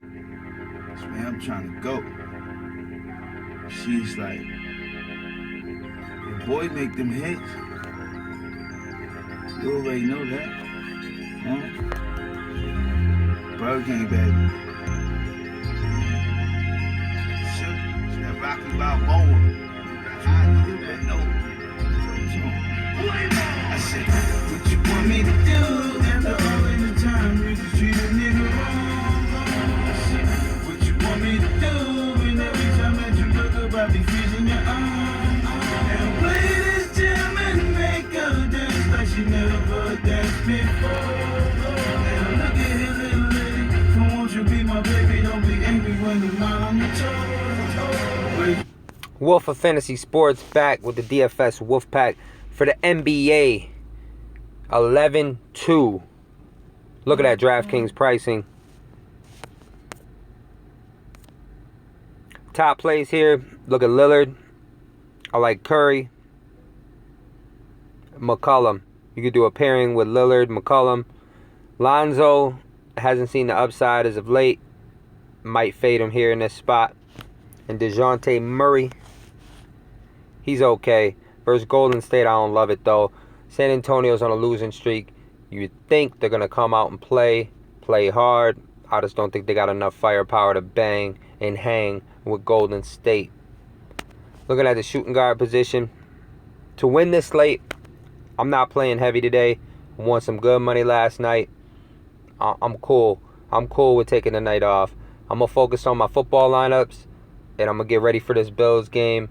That's where I'm trying to go. She's like, your boy make them hits. You already know that. Huh? Bird Gang, baby. It's that Rocky Balboa. You already know. I said, what you want me to do? After all in the time, you just treat a nigga wrong. I said, what you want me to do? And every time that you look up, I be freezing your arms. And play this jam and make her dance like she never danced before. And look at his little lady, so won't you be my baby? Don't be angry when you're not on your toes. Wolf of Fantasy Sports back with the DFS Wolfpack for the NBA. 11-2. Look at that DraftKings pricing. Top plays here. Look at Lillard. I like Curry. McCollum. You could do a pairing with Lillard, McCollum. Lonzo hasn't seen the upside as of late. Might fade him here in this spot. And DeJounte Murray. He's okay. Versus Golden State, I don't love it though. San Antonio's on a losing streak. You would think they're going to come out and play hard. I just don't think they got enough firepower to bang and hang with Golden State. Looking at the shooting guard position. To win this slate, I'm not playing heavy today. Won some good money last night. I'm cool. I'm cool with taking the night off. I'm going to focus on my football lineups. And I'm going to get ready for this Bills game,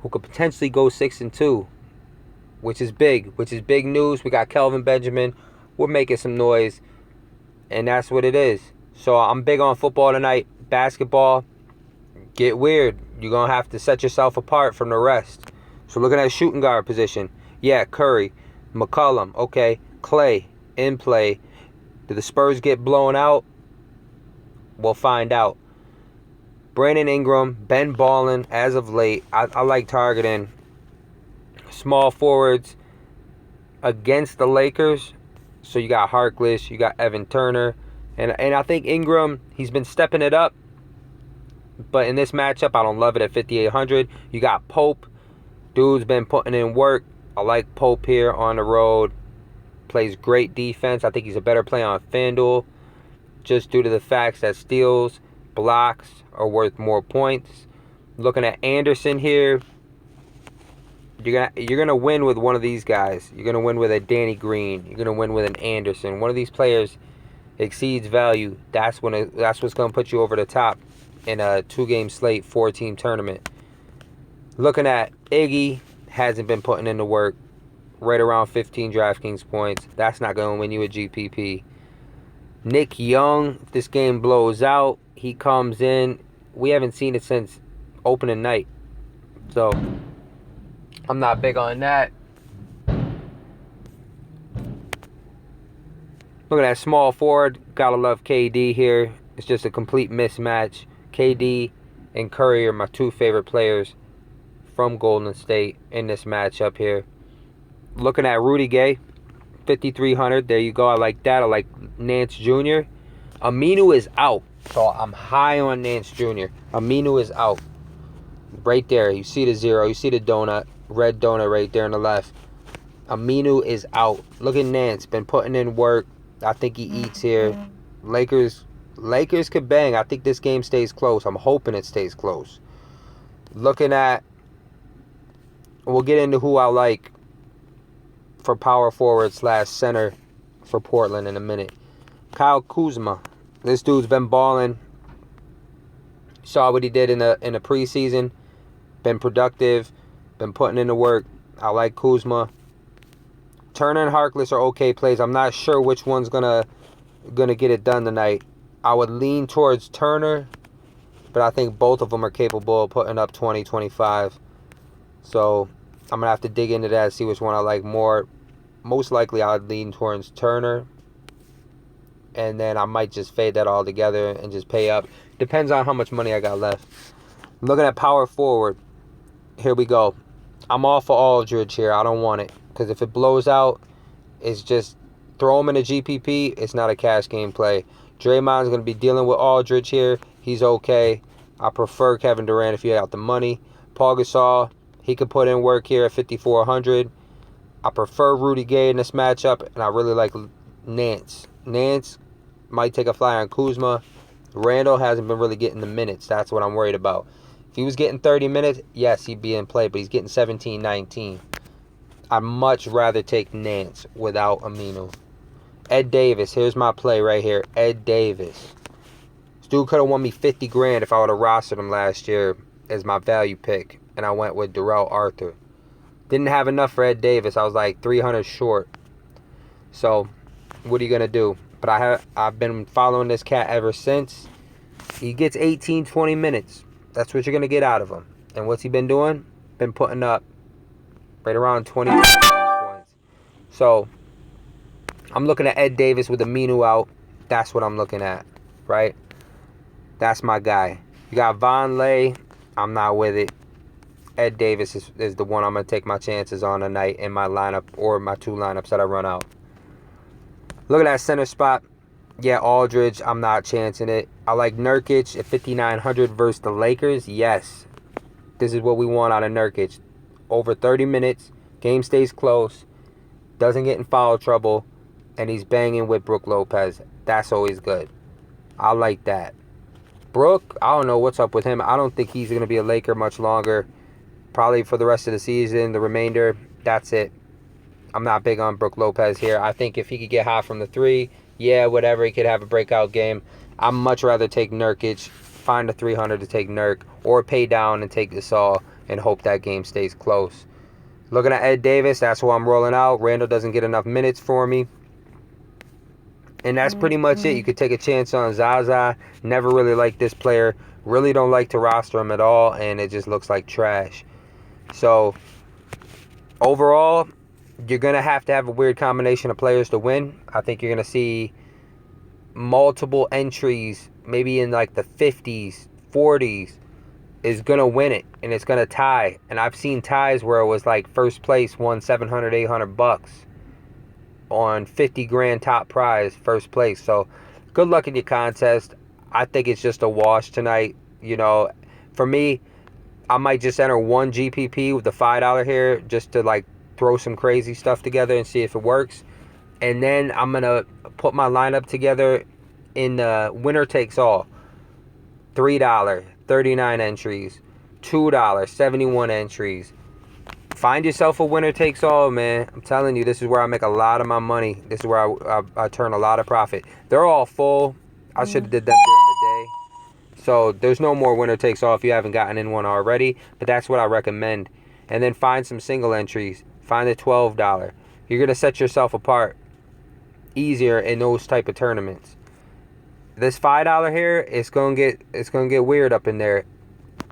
who could potentially go 6-2, which is big news. We got Kelvin Benjamin. We're making some noise, and that's what it is. So I'm big on football tonight. Basketball, get weird. You're going to have to set yourself apart from the rest. So looking at shooting guard position, yeah, Curry, McCollum, okay, Clay, in play. Do the Spurs get blown out? We'll find out. Brandon Ingram, been balling as of late. I like targeting small forwards against the Lakers. So you got Harkless, you got Evan Turner. And I think Ingram, he's been stepping it up. But in this matchup, I don't love it at 5,800. You got Pope. Dude's been putting in work. I like Pope here on the road. Plays great defense. I think he's a better play on FanDuel, just due to the facts that steals, blocks are worth more points. Looking at Anderson here, you're gonna win with one of these guys. You're gonna win with a Danny Green. You're gonna win with an Anderson. One of these players exceeds value. That's what's gonna put you over the top in a 2-game slate, 4-team tournament. Looking at Iggy, hasn't been putting in the work. Right around 15 DraftKings points. That's not gonna win you a GPP. Nick Young, if this game blows out, he comes in. We haven't seen it since opening night. So, I'm not big on that. Look at that small forward. Gotta love KD here. It's just a complete mismatch. KD and Curry are my two favorite players from Golden State in this matchup here. Looking at Rudy Gay, 5,300. There you go. I like that. I like Nance Jr. Aminu is out. So I'm high on Nance Jr. Aminu is out. Right there. You see the 0. You see the donut. Red donut right there on the left. Aminu is out. Look at Nance. Been putting in work. I think he eats here. Lakers could bang. I think this game stays close. I'm hoping it stays close. Looking at... We'll get into who I like for power forward / center for Portland in a minute. Kyle Kuzma. This dude's been balling. Saw what he did in the preseason. Been productive. Been putting in the work. I like Kuzma. Turner and Harkless are okay plays. I'm not sure which one's gonna get it done tonight. I would lean towards Turner, but I think both of them are capable of putting up 20, 25. So I'm gonna have to dig into that, see which one I like more. Most likely I would lean towards Turner, and then I might just fade that all together and just pay up. Depends on how much money I got left. Looking at power forward. Here we go. I'm all for Aldridge here. I don't want it. Because if it blows out, it's just throw him in a GPP. It's not a cash game play. Draymond's going to be dealing with Aldridge here. He's okay. I prefer Kevin Durant if you got the money. Paul Gasol, he could put in work here at 5,400. I prefer Rudy Gay in this matchup, and I really like Nance. Nance might take a flyer on Kuzma. Randall hasn't been really getting the minutes. That's what I'm worried about. If he was getting 30 minutes, yes, he'd be in play, but he's getting 17, 19. I'd much rather take Nance without Aminu. Ed Davis, here's my play right here. Ed Davis. This dude could have won me 50 grand if I would have rostered him last year as my value pick, and I went with Darrell Arthur. Didn't have enough for Ed Davis. I was like 300 short. So, what are you going to do? But I've been following this cat ever since. He gets 18, 20 minutes. That's what you're going to get out of him. And what's he been doing? Been putting up right around 20 points. So, I'm looking at Ed Davis with Aminu out. That's what I'm looking at, right? That's my guy. You got Von Lay. I'm not with it. Ed Davis is the one I'm going to take my chances on tonight in my lineup or my 2 lineups that I run out. Look at that center spot. Yeah, Aldridge, I'm not chancing it. I like Nurkic at 5,900 versus the Lakers. Yes, this is what we want out of Nurkic. Over 30 minutes, game stays close, doesn't get in foul trouble, and he's banging with Brook Lopez. That's always good. I like that. Brook, I don't know what's up with him. I don't think he's going to be a Laker much longer. Probably for the rest of the season, the remainder, that's it. I'm not big on Brook Lopez here. I think if he could get hot from the 3, yeah, whatever, he could have a breakout game. I'd much rather take Nurkic, find a 300 to take Nurk, or pay down and take Gasol and hope that game stays close. Looking at Ed Davis, that's who I'm rolling out. Randall doesn't get enough minutes for me. And that's pretty much it. You could take a chance on Zaza. Never really liked this player. Really don't like to roster him at all, and it just looks like trash. So, overall, you're going to have a weird combination of players to win. I think you're going to see multiple entries, maybe in like the 50s, 40s, is going to win it, and it's going to tie. And I've seen ties where it was like first place won $700, $800 on 50 grand top prize, first place. So, good luck in your contest. I think it's just a wash tonight. You know, for me, I might just enter 1 GPP with the $5 here just to like throw some crazy stuff together and see if it works. And then I'm going to put my lineup together in the winner takes all. $3, 39 entries. $2, 71 entries. Find yourself a winner takes all, man. I'm telling you, this is where I make a lot of my money. This is where I turn a lot of profit. They're all full. I should have did them during the day. So there's no more winner takes all if you haven't gotten in one already. But that's what I recommend. And then find some single entries. Find the $12. You're going to set yourself apart easier in those type of tournaments. This $5 here, it's going to get weird up in there.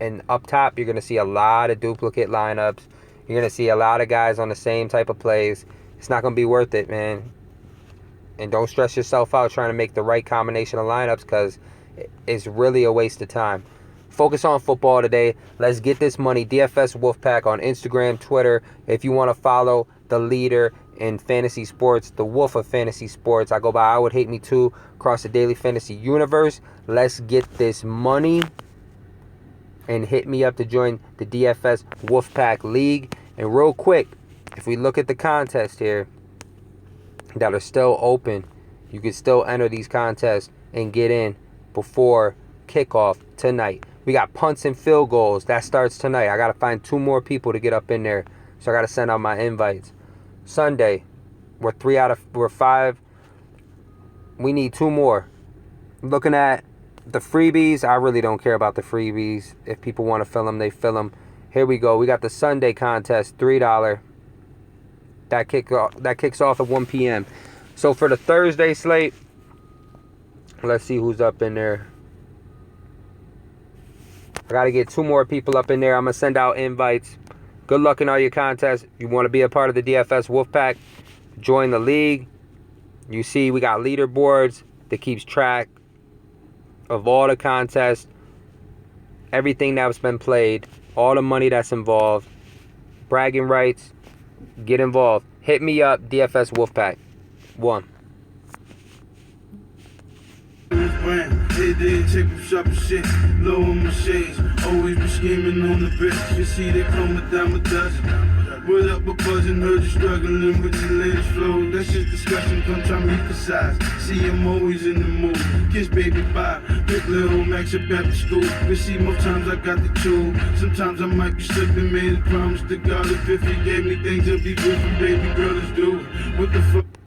And up top, you're going to see a lot of duplicate lineups. You're going to see a lot of guys on the same type of plays. It's not going to be worth it, man. And don't stress yourself out trying to make the right combination of lineups because it's really a waste of time. Focus on football today. Let's get this money. DFS Wolfpack on Instagram, Twitter. If you want to follow the leader in fantasy sports, the Wolf of Fantasy Sports. I go by I Would Hate Me Too across the daily fantasy universe. Let's get this money. And hit me up to join the DFS Wolfpack League. And real quick, if we look at the contest here that are still open, you can still enter these contests and get in before kickoff tonight. We got punts and field goals. That starts tonight. I got to find 2 more people to get up in there. So I got to send out my invites. Sunday, we're 5. We need 2 more. Looking at the freebies, I really don't care about the freebies. If people want to fill them, they fill them. Here we go. We got the Sunday contest, $3. That kicks off at 1 p.m. So for the Thursday slate, let's see who's up in there. I got to get 2 more people up in there. I'm going to send out invites. Good luck in all your contests. You want to be a part of the DFS Wolfpack, join the league. You see we got leaderboards that keeps track of all the contests, everything that's been played, all the money that's involved, bragging rights. Get involved. Hit me up, DFS Wolfpack. 1. head there, take from sharp shit. Low on my shades, always be scheming on the bitch. You see, they come a dime a dozen. What up, a buzzing, heard you struggling with your latest flow. That's just discussion, come try me for size. See, I'm always in the mood. Kiss baby bye, pick little Max up after school. You see, most times I got the tool. Sometimes I might be slipping, made a promise to God. If he gave me things, it'd be good for baby girl, let's do it. What the fuck?